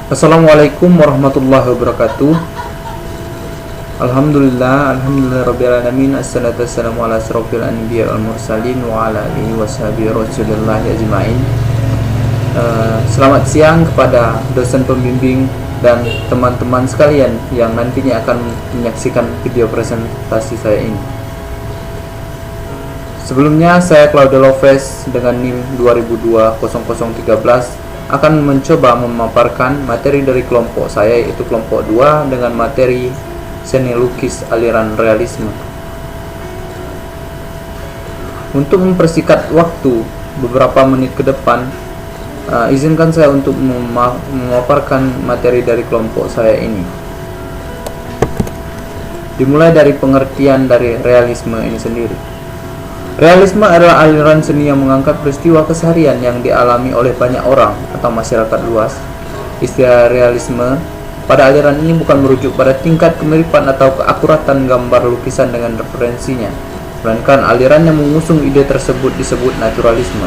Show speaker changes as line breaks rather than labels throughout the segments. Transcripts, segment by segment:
Assalamualaikum warahmatullahi wabarakatuh. Alhamdulillah rabbil alamin. Assalatu wassalamu ala asrofil anbiya wal mursalin wa ala alihi washabihi rasulillahi ajmain. Selamat siang kepada dosen pembimbing dan teman-teman sekalian yang nantinya akan menyaksikan video presentasi saya ini. Sebelumnya saya Claudio Lopez dengan NIM 20020013 akan mencoba memaparkan materi dari kelompok saya, yaitu kelompok 2 dengan materi seni lukis aliran realisme. Untuk mempersingkat waktu beberapa menit ke depan, izinkan saya untuk memaparkan materi dari kelompok saya ini. Dimulai dari pengertian dari realisme ini sendiri. Realisme adalah aliran seni yang mengangkat peristiwa keseharian yang dialami oleh banyak orang atau masyarakat luas. Istilah realisme pada aliran ini bukan merujuk pada tingkat kemiripan atau keakuratan gambar lukisan dengan referensinya, melainkan aliran yang mengusung ide tersebut disebut naturalisme.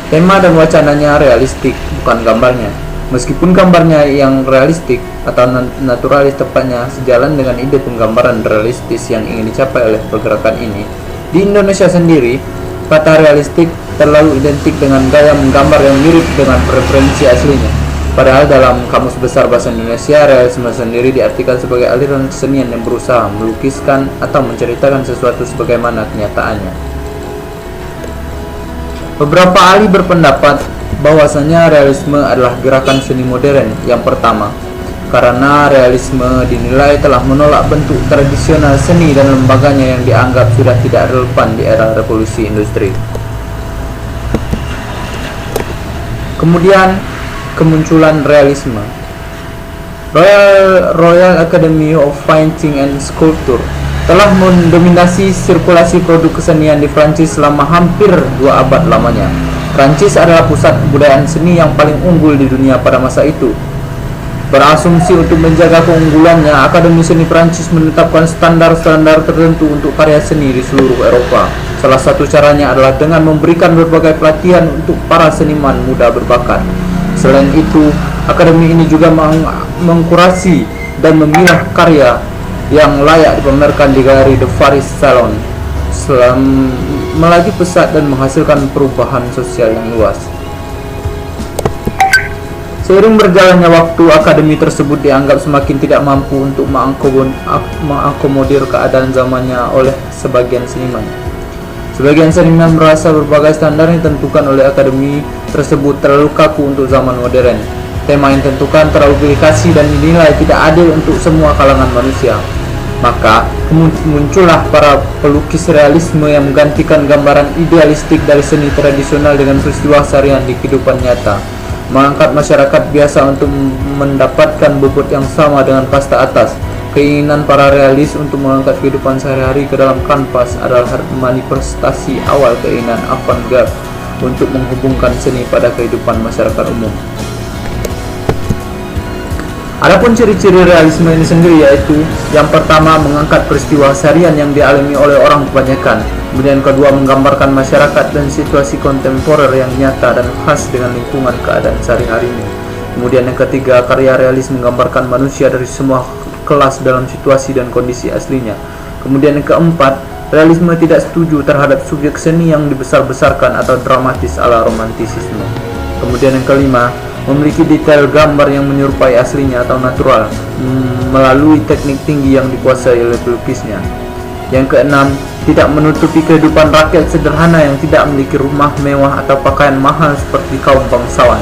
Tema dan wacananya realistik, bukan gambarnya. Meskipun gambarnya yang realistik atau naturalis tepatnya sejalan dengan ide penggambaran realistis yang ingin dicapai oleh pergerakan ini, di Indonesia sendiri, kata realistik terlalu identik dengan gaya menggambar yang mirip dengan referensi aslinya. Padahal dalam Kamus Besar Bahasa Indonesia, realisme sendiri diartikan sebagai aliran kesenian yang berusaha melukiskan atau menceritakan sesuatu sebagaimana kenyataannya. Beberapa ahli berpendapat bahwasanya realisme adalah gerakan seni modern yang pertama, karena realisme dinilai telah menolak bentuk tradisional seni dan lembaganya yang dianggap sudah tidak relevan di era revolusi industri. Kemudian kemunculan realisme. Royal Academy of Painting and Sculpture telah mendominasi sirkulasi produk kesenian di Prancis selama hampir 2 abad lamanya. Prancis adalah pusat kebudayaan seni yang paling unggul di dunia pada masa itu. Berasumsi untuk menjaga keunggulannya, Akademi Seni Prancis menetapkan standar-standar tertentu untuk karya seni di seluruh Eropa. Salah satu caranya adalah dengan memberikan berbagai pelatihan untuk para seniman muda berbakat. Selain itu, akademi ini juga mengkurasi dan memilah karya yang layak dipamerkan di galeri The Paris Salon, melaju pesat dan menghasilkan perubahan sosial yang luas. Seiring berjalannya waktu, akademi tersebut dianggap semakin tidak mampu untuk mengakomodir keadaan zamannya oleh sebagian seniman. Sebagian seniman merasa berbagai standar yang ditentukan oleh akademi tersebut terlalu kaku untuk zaman modern. Tema yang ditentukan terlalu delikasi dan dinilai tidak adil untuk semua kalangan manusia. Maka muncullah para pelukis realisme yang menggantikan gambaran idealistik dari seni tradisional dengan peristiwa seharian di kehidupan nyata, mengangkat masyarakat biasa untuk mendapatkan bobot yang sama dengan kasta atas. Keinginan para realis untuk mengangkat kehidupan sehari-hari ke dalam kanvas adalah manifestasi awal keinginan avant-garde untuk menghubungkan seni pada kehidupan masyarakat umum. Adapun ciri-ciri realisme ini sendiri yaitu: yang pertama, mengangkat peristiwa seharian yang dialami oleh orang kebanyakan. Kemudian kedua, menggambarkan masyarakat dan situasi kontemporer yang nyata dan khas dengan lingkungan keadaan sehari-harinya. Kemudian yang ketiga, karya realis menggambarkan manusia dari semua kelas dalam situasi dan kondisi aslinya. Kemudian yang keempat, realisme tidak setuju terhadap subjek seni yang dibesar-besarkan atau dramatis ala romantisisme. Kemudian yang kelima, memiliki detail gambar yang menyerupai aslinya atau natural melalui teknik tinggi yang dikuasai oleh pelukisnya. Yang keenam, tidak menutupi kehidupan rakyat sederhana yang tidak memiliki rumah mewah atau pakaian mahal seperti kaum bangsawan.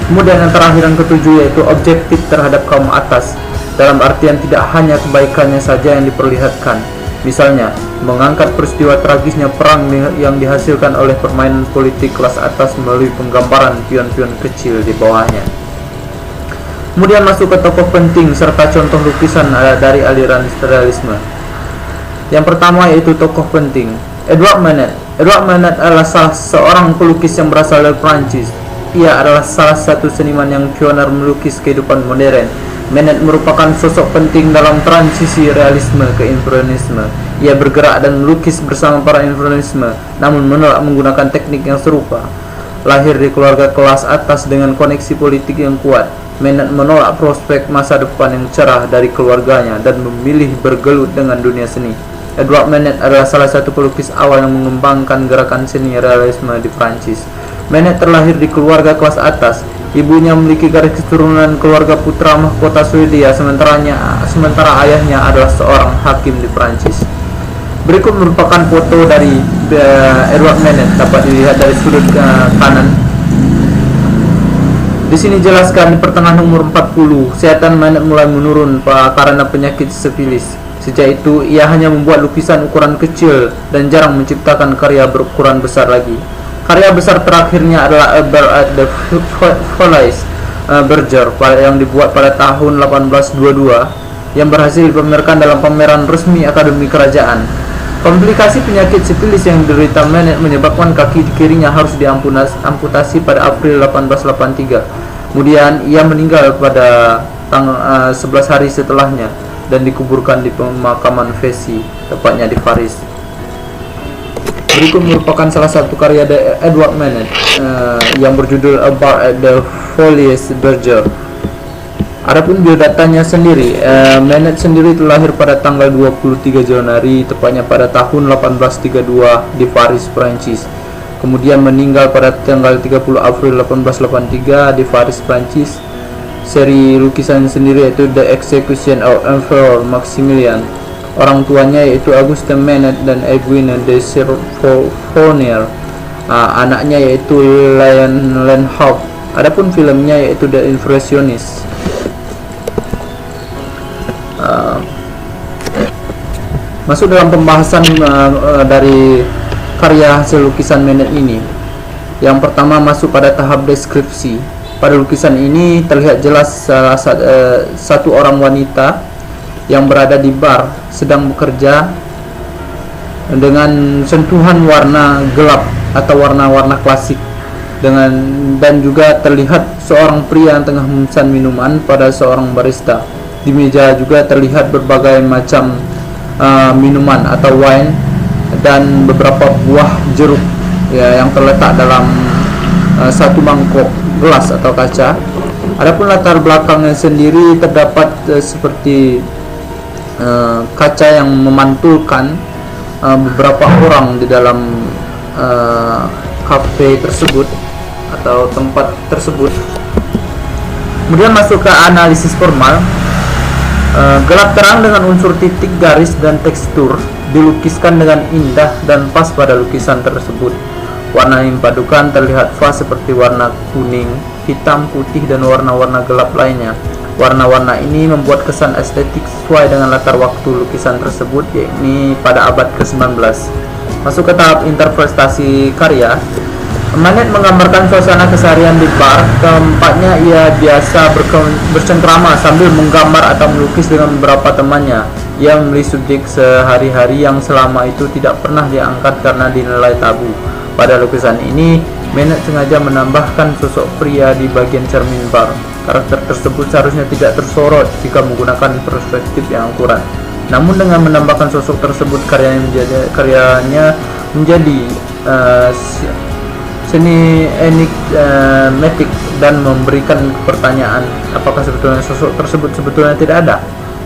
Kemudian yang terakhir, yang ketujuh, yaitu objektif terhadap kaum atas, dalam artian tidak hanya kebaikannya saja yang diperlihatkan. Misalnya, mengangkat peristiwa tragisnya perang yang dihasilkan oleh permainan politik kelas atas melalui penggambaran pion-pion kecil di bawahnya. Kemudian masuk ke tokoh penting serta contoh lukisan dari aliran realisme. Yang pertama yaitu tokoh penting, Edouard Manet. Edouard Manet adalah salah seorang pelukis yang berasal dari Prancis. Ia adalah salah satu seniman yang pioner melukis kehidupan modern. Manet merupakan sosok penting dalam transisi realisme ke impresionisme. Ia bergerak dan melukis bersama para impresionisme, namun menolak menggunakan teknik yang serupa. Lahir di keluarga kelas atas dengan koneksi politik yang kuat, Maynard menolak prospek masa depan yang cerah dari keluarganya dan memilih bergelut dengan dunia seni. Edward Manet adalah salah satu pelukis awal yang mengembangkan gerakan seni realisme di Prancis. Manet terlahir di keluarga kelas atas. Ibunya memiliki garis keturunan keluarga putra mahkota Swedia, sementara ayahnya adalah seorang hakim di Prancis. Berikut merupakan foto dari Edward Manet, dapat dilihat dari sudut kanan. Di sini jelaskan di pertengahan umur 40, kesehatan Manet mulai menurun karena penyakit sifilis. Sejak itu, ia hanya membuat lukisan ukuran kecil dan jarang menciptakan karya berukuran besar lagi. Karya besar terakhirnya adalah A Bird at the Folies Berger yang dibuat pada tahun 1822, yang berhasil dipamerkan dalam pameran resmi Akademi Kerajaan. Komplikasi penyakit sifilis yang diderita Manet menyebabkan kaki kirinya harus diamputasi pada April 1883. Kemudian ia meninggal pada tanggal 11 hari setelahnya dan dikuburkan di pemakaman Vézy, tepatnya di Paris. Berikut merupakan salah satu karya Edward Manet yang berjudul A Bird at the Folies Berger. Adapun biodatanya sendiri, Manet sendiri terlahir pada tanggal 23 Januari, tepatnya pada tahun 1832 di Paris, Prancis. Kemudian meninggal pada tanggal 30 April 1883 di Paris, Prancis. Seri lukisan sendiri yaitu The Execution of Emperor Maximilian. Orang tuanya yaitu Auguste Manet dan Edwina de Serfonnier. Anaknya yaitu Lion Lenhoff. Adapun filmnya yaitu The Impressionist. Masuk dalam pembahasan dari karya hasil lukisan Manet ini. Yang pertama masuk pada tahap deskripsi. Pada lukisan ini terlihat jelas satu orang wanita yang berada di bar sedang bekerja dengan sentuhan warna gelap atau warna-warna klasik, dan juga terlihat seorang pria yang tengah memesan minuman pada seorang barista. Di meja juga terlihat berbagai macam minuman atau wine dan beberapa buah jeruk yang terletak dalam satu mangkok gelas atau kaca. Adapun latar belakangnya sendiri terdapat seperti kaca yang memantulkan beberapa orang di dalam kafe tersebut atau tempat tersebut. Kemudian masuk ke analisis formal. Gelap terang dengan unsur titik, garis, dan tekstur dilukiskan dengan indah dan pas pada lukisan tersebut. Warna yang dipadukan terlihat pas seperti warna kuning, hitam, putih, dan warna-warna gelap lainnya. Warna-warna ini membuat kesan estetik sesuai dengan latar waktu lukisan tersebut, yakni pada abad ke-19. Masuk ke tahap interpretasi karya. Manet menggambarkan suasana keseharian di bar. Tempatnya ia biasa bercengkrama sambil menggambar atau melukis dengan beberapa temannya. Ia memilih subjek sehari-hari yang selama itu tidak pernah diangkat karena dinilai tabu. Pada lukisan ini, Manet sengaja menambahkan sosok pria di bagian cermin bar. Karakter tersebut seharusnya tidak tersorot jika menggunakan perspektif yang akurat. Namun dengan menambahkan sosok tersebut, karyanya menjadi seni enigmatik dan memberikan pertanyaan apakah sebetulnya sosok tersebut sebetulnya tidak ada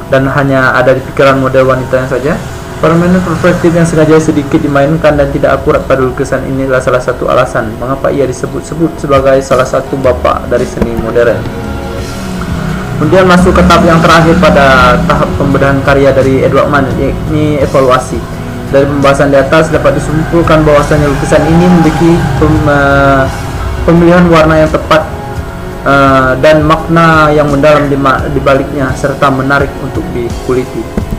dan hanya ada di pikiran model wanitanya saja. Permainan perspektif yang sengaja sedikit dimainkan dan tidak akurat pada lukisan ini adalah salah satu alasan mengapa ia disebut-sebut sebagai salah satu bapak dari seni modern. Kemudian masuk ke tahap yang terakhir pada tahap pembedahan karya dari Edward Manet, yakni evaluasi. Dari pembahasan di atas dapat disimpulkan bahwasanya lukisan ini memiliki pemilihan warna yang tepat dan makna yang mendalam di baliknya serta menarik untuk dikuliti.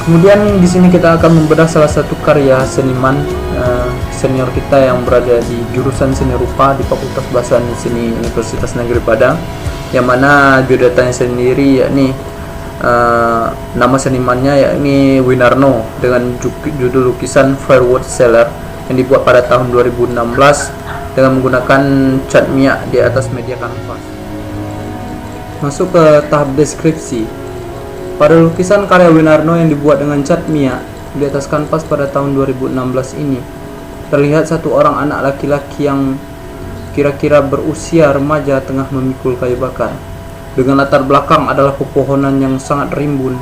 Kemudian di sini kita akan membedah salah satu karya seniman senior kita yang berada di jurusan seni rupa di Fakultas Bahasa dan Seni Universitas Negeri Padang, yang mana biodatanya sendiri yakni nama senimannya yakni Winarno dengan judul lukisan Firewood Cellar yang dibuat pada tahun 2016 dengan menggunakan cat minyak di atas media kanvas. Masuk ke tahap deskripsi. Pada lukisan karya Winarno yang dibuat dengan cat minyak di atas kanvas pada tahun 2016 ini, terlihat satu orang anak laki-laki yang kira-kira berusia remaja tengah memikul kayu bakar. Dengan latar belakang adalah pepohonan yang sangat rimbun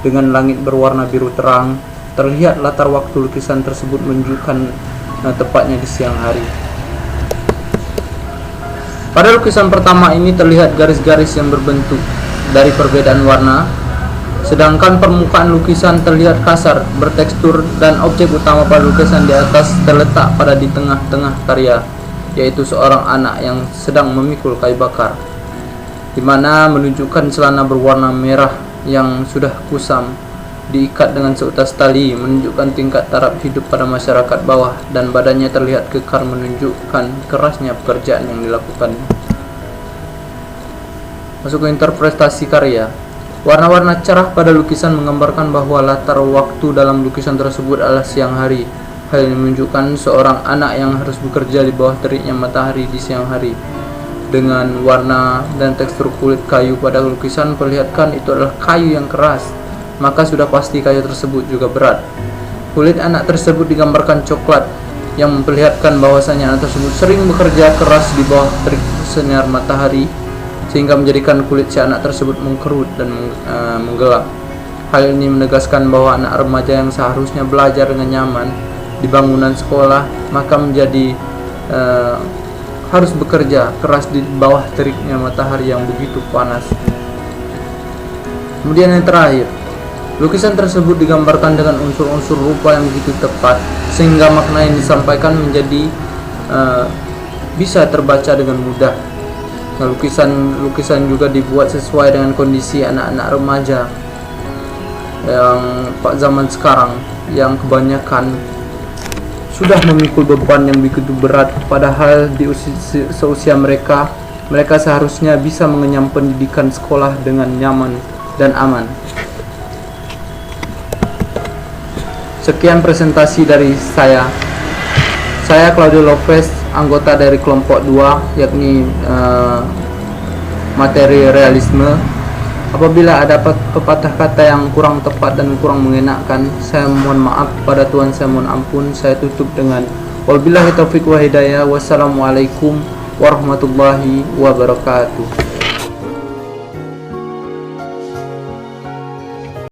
dengan langit berwarna biru terang. Terlihat latar waktu lukisan tersebut menunjukkan tepatnya di siang hari. Pada lukisan pertama ini terlihat garis-garis yang berbentuk dari perbedaan warna, sedangkan permukaan lukisan terlihat kasar, bertekstur, dan objek utama pada lukisan di atas terletak pada di tengah-tengah karya, yaitu seorang anak yang sedang memikul kayu bakar, di mana menunjukkan celana berwarna merah yang sudah kusam diikat dengan seutas tali, menunjukkan tingkat taraf hidup pada masyarakat bawah, dan badannya terlihat kekar menunjukkan kerasnya pekerjaan yang dilakukan. Masuk ke interpretasi karya. Warna-warna cerah pada lukisan menggambarkan bahwa latar waktu dalam lukisan tersebut adalah siang hari. Hal ini menunjukkan seorang anak yang harus bekerja di bawah teriknya matahari di siang hari. Dengan warna dan tekstur kulit kayu pada lukisan perlihatkan itu adalah kayu yang keras, maka sudah pasti kayu tersebut juga berat. Kulit anak tersebut digambarkan coklat, yang memperlihatkan bahwasanya anak tersebut sering bekerja keras di bawah terik sinar matahari, sehingga menjadikan kulit si anak tersebut mengkerut dan menggelap. Hal ini menegaskan bahwa anak remaja yang seharusnya belajar dengan nyaman di bangunan sekolah, maka menjadi harus bekerja keras di bawah teriknya matahari yang begitu panas. Kemudian yang terakhir, lukisan tersebut digambarkan dengan unsur-unsur rupa yang begitu tepat, sehingga makna yang disampaikan menjadi bisa terbaca dengan mudah. Nah, lukisan juga dibuat sesuai dengan kondisi anak-anak remaja yang zaman sekarang, yang kebanyakan sudah memikul beban yang begitu berat, padahal di seusia mereka seharusnya bisa mengenyam pendidikan sekolah dengan nyaman dan aman. Sekian presentasi dari saya. Saya Claudio Lopez, anggota dari kelompok 2, yakni materi realisme. Apabila ada pepatah kata yang kurang tepat dan kurang mengenakan, saya mohon maaf, pada Tuhan saya mohon ampun. Saya tutup dengan wabillahi taufiq wa hidayah. Wassalamualaikum warahmatullahi wabarakatuh.